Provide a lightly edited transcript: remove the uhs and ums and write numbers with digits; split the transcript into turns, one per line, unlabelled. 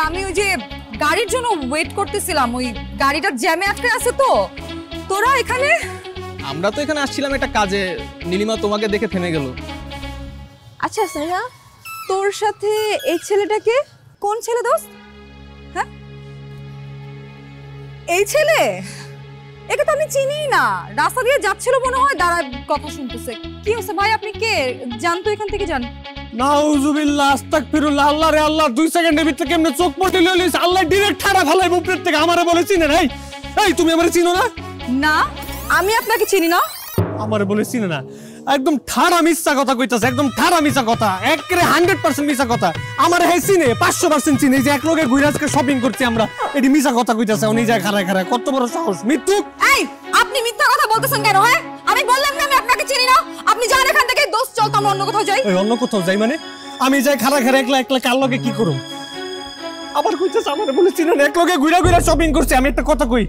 আমি ওই যে গাড়ির জন্য ওয়েট করতেছিলাম, ওই গাড়িটার জ্যামে আটকে আছে তো। তোরা এখানে?
আমরা তো এখানে আসছিলাম একটা কাজে, নীলিমা তোমাকে দেখে থেমে গেল।
আচ্ছা স্নেহা, তোর সাথে এই ছেলেটাকে? কোন ছেলে দোস্ত? হ্যাঁ, এই ছেলে? একে তো আমি চিনি না, রাস্তা দিয়ে যাচ্ছিল মনে হয়, দাঁড়া কথা শুনতেছে। কি হচ্ছে ভাই, আপনি কে? যান তো এখান থেকে, যান।
নাউজুবিল্লাহ, আস্তাগফিরুল্লাহ। আল্লাহ রে আল্লাহ, 2 সেকেন্ডের ভিতরে কেমনে চোখ পটে লইলিস। আল্লাহ ডিরেক্ট ঠাড়া ফেলাই উপরের থেকে। আমারে বলে চিনে নাই? এই তুমি আমারে চিনো না?
না, আমি আপনাকে চিনি না।
আমারে বলে চিনে না? একদম ঠাড়া মিথ্যা কথা কইতাছে, একদম ঠাড়া মিথ্যা কথা, একেবারে 100% মিথ্যা কথা। আমারে হে চিনে, 500% চিনে। এই যে এক লগে ঘুরে আজকে শপিং করছি আমরা, এটি মিথ্যা কথা কইতাছে। উনি যায় খাড়ায় খাড়ায়, কত বড় সাহস! মিথ্যুক!
এই, আপনি মিথ্যা কথা বলতেছেন কেন? হ্যাঁ, আমি বললাম না আমি আপনাকে চিনি না। আপনি যান এখান থেকে, দোস্ত চল তো আমরা অন্য কোথাও যাই।
ওই অন্য কোথাও যাই মানে? আমি যাই খাড়া খাড়া একলা একলা, কার লগে কি করুম? আবার কইতাছে আমারে বলে চিনে না। এক লগে ঘুরে ঘুরে শপিং করছি। আমি একটা কথা কই,